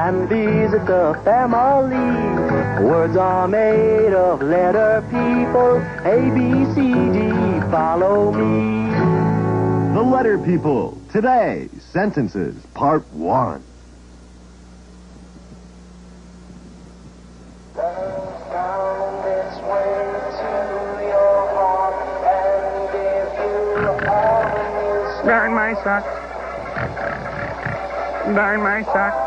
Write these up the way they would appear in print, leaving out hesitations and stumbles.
and visit the family. Words are made of letter people. A, B, C, D, follow me. The Letter People. Today, Sentences, Part 1. Darn my sock. Darn my sock.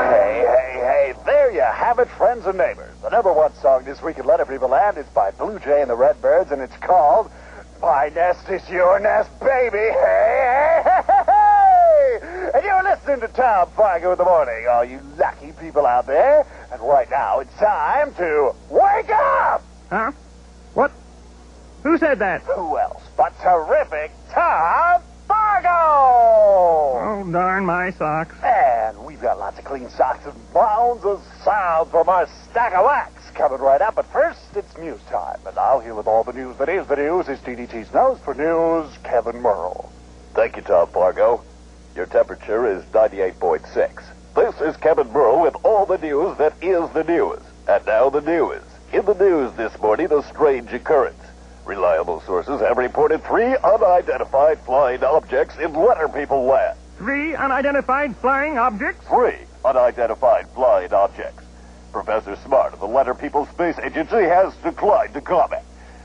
Hey, there you have it, friends and neighbors. The #1 song this week in Letter People Land is by Blue Jay and the Redbirds, and it's called My Nest is Your Nest, Baby. Hey! And you're listening to Tom Fargo in the morning, all you lucky people out there. And right now, it's time to wake up! Huh? What? Who said that? Who else but terrific Tom Fargo! Oh, darn my socks. And we've got lots of clean socks and mounds of sound from our stack of wax coming right up. But first, it's news time. And now, here with all the news that is the news is DDT's nose for news, Kevin Merle. Thank you, Tom Fargo. Your temperature is 98.6. This is Kevin Merle with all the news that is the news. And now the news. In the news this morning, a strange occurrence. Reliable sources have reported 3 unidentified flying objects in Letter People Land. 3 unidentified flying objects? 3 unidentified flying objects. Professor Smart of the Letter People Space Agency has declined to comment.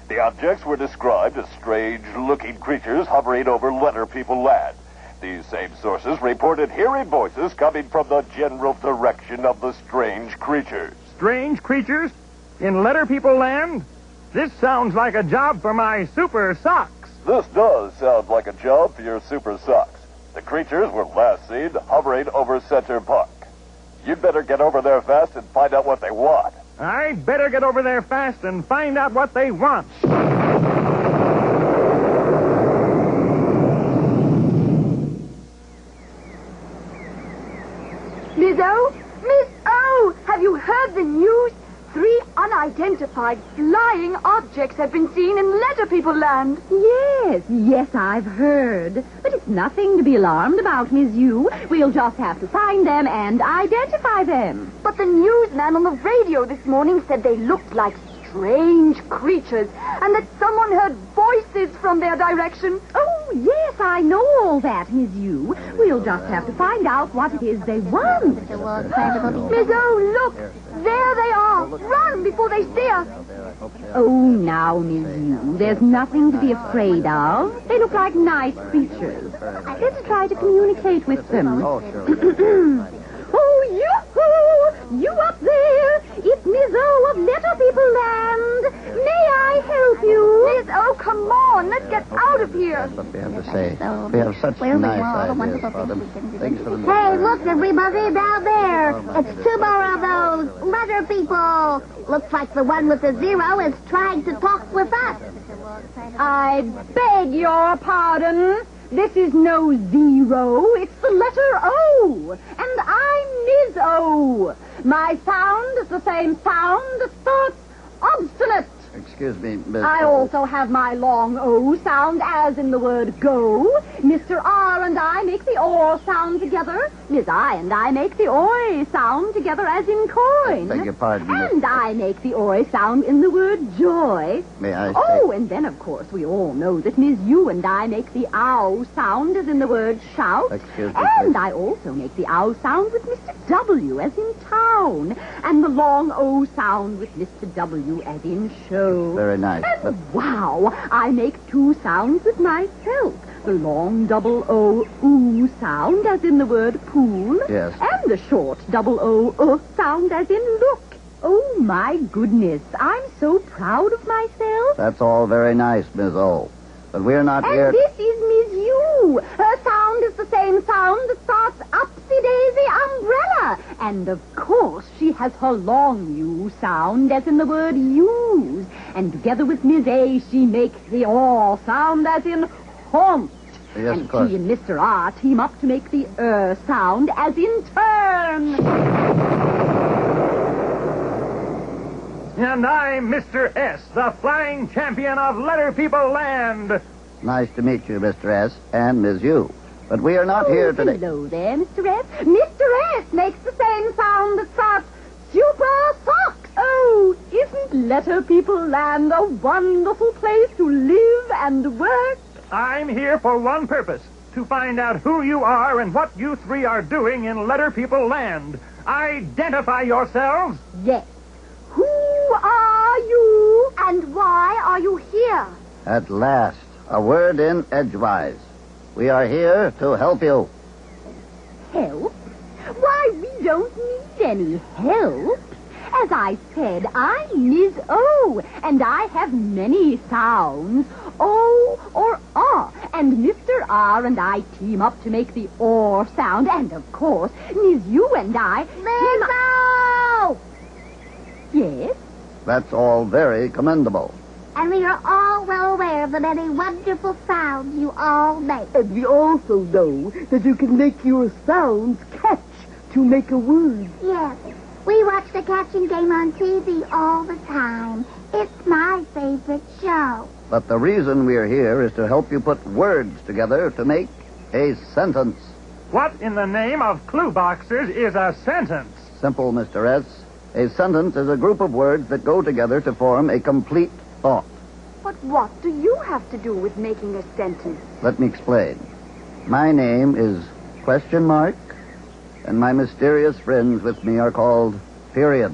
The objects were described as strange-looking creatures hovering over Letter People Land. These same sources reported hearing voices coming from the general direction of the strange creatures. Strange creatures? In Letter People Land? This sounds like a job for my super socks. This does sound like a job for your super socks. The creatures were last seen hovering over Center Park. You'd better get over there fast and find out what they want. I'd better get over there fast and find out what they want. Miss O? Miss O! Have you heard the news? 3 unidentified flying objects have been seen in Letter People Land. Yes, I've heard. But it's nothing to be alarmed about, Miss Yu. We'll just have to find them and identify them. But the newsman on the radio this morning said they looked like strange creatures and that someone heard voices from their direction. Oh, yes, I know all that, Miss Yu. We'll just have to find out what it is they want. Miss O, look! There they are! Run before they see us! Oh, now, Miss Yu, there's nothing to be afraid of. They look like nice creatures. Let's try to communicate with them. Oh, yoo-hoo! You up there! It's Miss O of Letter People Land. May I help you? Miss O, come on! Let's get out of here! That's what we have to say. We have such nice ideas for them. Thanks for the... Hey, look, everybody, down there. It's 2 more of those letter people. Looks like the one with the 0 is trying to talk with us. I beg your pardon. This is no 0. It's the letter O. And I'm Miss O. My sound is the same sound that starts obstinate. Excuse me, Miss... I also have my long O sound, as in the word go. Mr. R and I make the OR sound together. Miss I and I make the OI sound together, as in coin. Beg your pardon, And I make the OI sound in the word joy. May I say... Oh, and then, of course, we all know that Miss You and I make the ow sound, as in the word shout. Excuse me, And please. I also make the ow sound with Mr. W, as in town. And the long O sound with Mr. W, as in show. Very nice, but... And wow, I make 2 sounds with myself. The long double O oo sound, as in the word pool. Yes. And the short double O sound, as in look. Oh, my goodness, I'm so proud of myself. That's all very nice, Miss O. But we're not And here... this is Miss You. Her sound is the same sound that starts Upsy-Daisy Umbrella. And, of course, she has her long U sound, as in the word use. And together with Miss A, she makes the aw sound, as in haunt. Yes, And of course. she and Mr. R team up to make the sound, as in turn. And I'm Mr. S., the flying champion of Letter People Land. Nice to meet you, Mr. S. and Ms. U. But we are not here today. Hello there, Mr. S. Mr. S makes the same sound that starts Super Socks. Oh, isn't Letter People Land a wonderful place to live and work? I'm here for one purpose, to find out who you are and what you three are doing in Letter People Land. Identify yourselves. Yes. Who are you? And why are you here? At last, a word in edgewise. We are here to help you. Help? Why, we don't need any help. As I said, I'm Ms. O, and I have many sounds. O or R. And Mr. R and I team up to make the OR sound. And, of course, Ms. U and I... Ms. O! Yes? That's all very commendable. And we are all well aware of the many wonderful sounds you all make. And we also know that you can make your sounds catch to make a word. Yes. We watch the catching game on TV all the time. It's my favorite show. But the reason we're here is to help you put words together to make a sentence. What in the name of clue boxers is a sentence? Simple, Mr. S. A sentence is a group of words that go together to form a complete thought. But what do you have to do with making a sentence? Let me explain. My name is question mark, and my mysterious friends with me are called period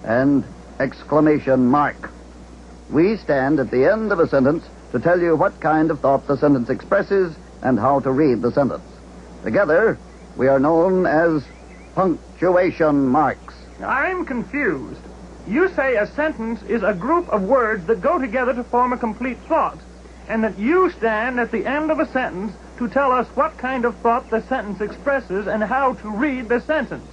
and exclamation mark. We stand at the end of a sentence to tell you what kind of thought the sentence expresses and how to read the sentence. Together, we are known as punctuation marks. I'm confused. You say a sentence is a group of words that go together to form a complete thought, and that you stand at the end of a sentence to tell us what kind of thought the sentence expresses and how to read the sentence.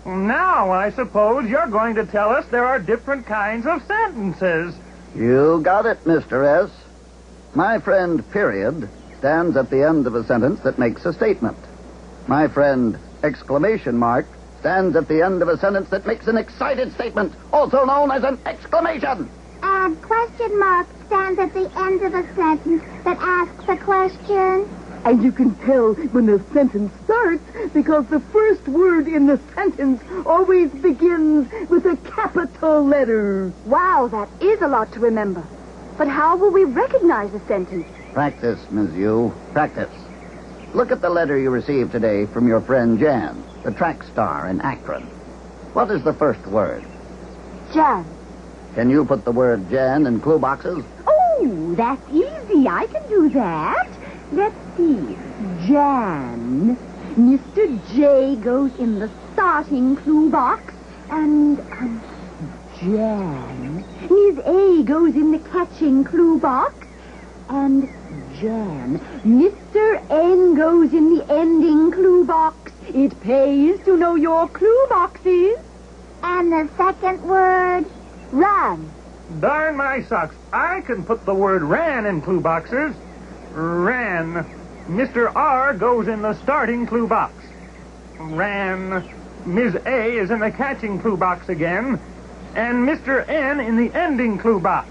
Now, I suppose you're going to tell us there are different kinds of sentences. You got it, Mr. S. My friend period stands at the end of a sentence that makes a statement. My friend exclamation mark stands at the end of a sentence that makes an excited statement, also known as an exclamation. And question mark stands at the end of a sentence that asks a question. And you can tell when the sentence starts because the first word in the sentence always begins with a capital letter. Wow, that is a lot to remember. But how will we recognize a sentence? Practice, Ms. Yu. Practice. Look at the letter you received today from your friend Jan, the track star in Akron. What is the first word? Jan. Can you put the word Jan in clue boxes? Oh, that's easy. I can do that. Let's see. Jan. Mr. J goes in the starting clue box. And, Jan. Ms. A goes in the catching clue box. And Jan. Mr. N goes in the ending clue box. It pays to know your clue boxes. And the second word? Ran. Darn my socks. I can put the word ran in clue boxes. Ran. Mr. R goes in the starting clue box. Ran. Ms. A is in the catching clue box again. And Mr. N in the ending clue box.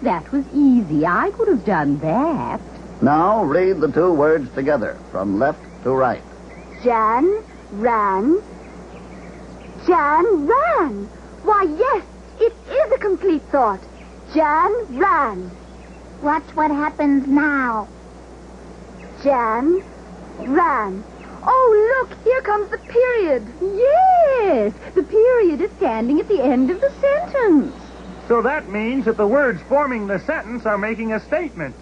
That was easy. I could have done that. Now read the two words together, from left to right. Jan ran. Jan ran. Why, yes, it is a complete thought. Jan ran. Watch what happens now. Jan ran. Oh, look, here comes the period. Yes, the period is standing at the end of the sentence. So that means that the words forming the sentence are making a statement.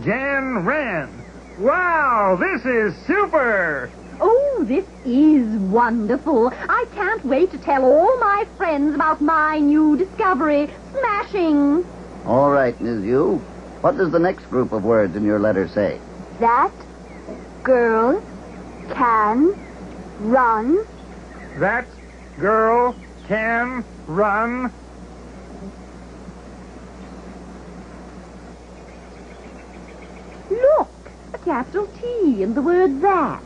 Jan ran. Wow, this is super! Oh, this is wonderful. I can't wait to tell all my friends about my new discovery. Smashing! All right, Ms. Yu. What does the next group of words in your letter say? That girl can run. That girl can run. Look, a capital T in the word that.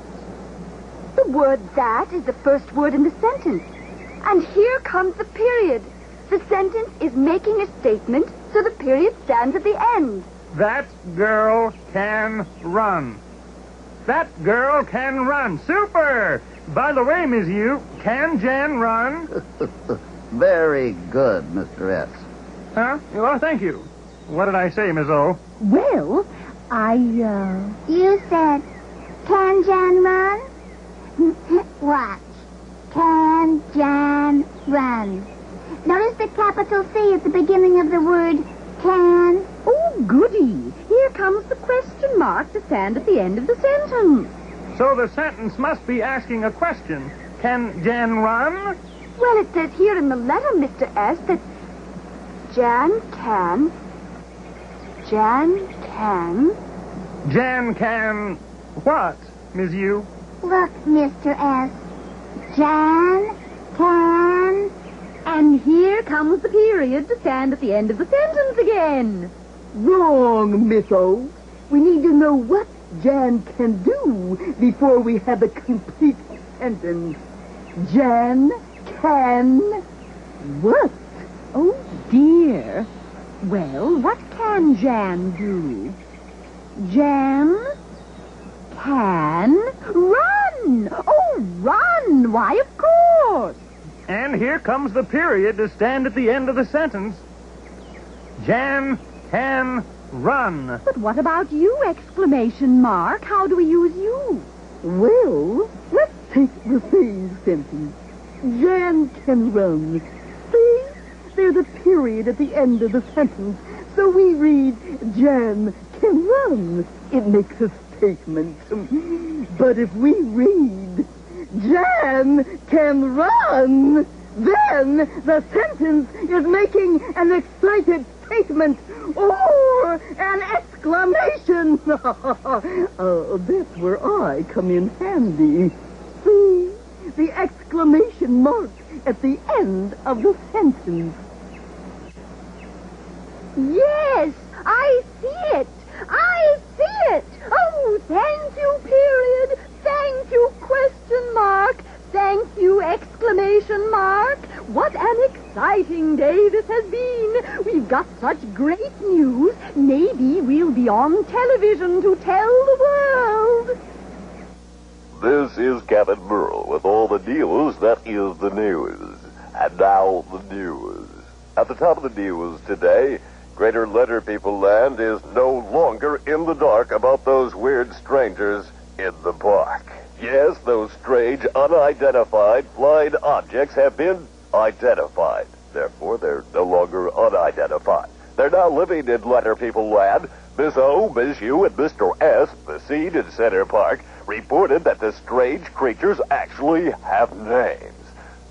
The word that is the first word in the sentence. And here comes the period. The sentence is making a statement, so the period stands at the end. That girl can run. That girl can run. Super! By the way, Ms. U, can Jan run? Very good, Mr. S. Huh? Well, thank you. What did I say, Miss O? Well, You said, can Jan run? Watch. Can Jan run? Notice the capital C at the beginning of the word can. Oh, goody. Here comes the question mark to stand at the end of the sentence. So the sentence must be asking a question. Can Jan run? Well, it says here in the letter, Mr. S, that Jan can... Jan can what, Ms. U? Look, Mr. S. Jan can. And here comes the period to stand at the end of the sentence again. Wrong, Miss O. We need to know what Jan can do before we have a complete sentence. Jan can what? Oh, dear. Well, what can Jan do? Jan can run. Oh, run. Why, of course. And here comes the period to stand at the end of the sentence. Jan can run. But what about you, exclamation mark? How do we use you? Well, let's take the same sentence. Jan can run. See? There's a period at the end of the sentence, so we read Jan can run. It makes a statement. But if we read Jan can run, then the sentence is making an excited statement or an exclamation. That's where I come in handy. See? The exclamation mark at the end of the sentence. Yes, I see it. I see it. Oh, thank you, period. Thank you, question mark. Thank you, exclamation mark. What an exciting day this has been. We've got such great news. Maybe we'll be on television to tell the world. This is Captain Burl with all the news that is the news. And now the news. At the top of the news today, Greater Letter People Land is no longer in the dark about those weird strangers in the park. Yes, those strange, unidentified flying objects have been identified. Therefore, they're no longer unidentified. They're now living in Letter People Land. Miss O, Miss U, and Mr. S, the scene in Center Park, reported that the strange creatures actually have names.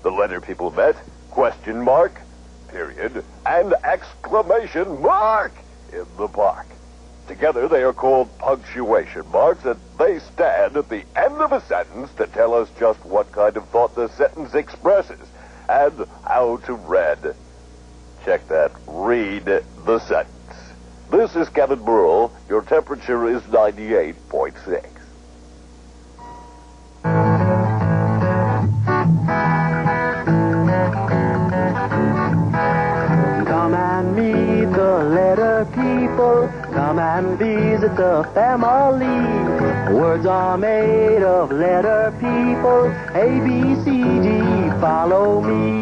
The Letter People met, question mark, period, and exclamation mark in the park. Together they are called punctuation marks, and they stand at the end of a sentence to tell us just what kind of thought the sentence expresses and how to read. Check that. Read the sentence. This is Captain Burl. Your temperature is 98.6. Come and meet the letter people. Come and visit the family. Words are made of letter people. A, B, C, D, follow me.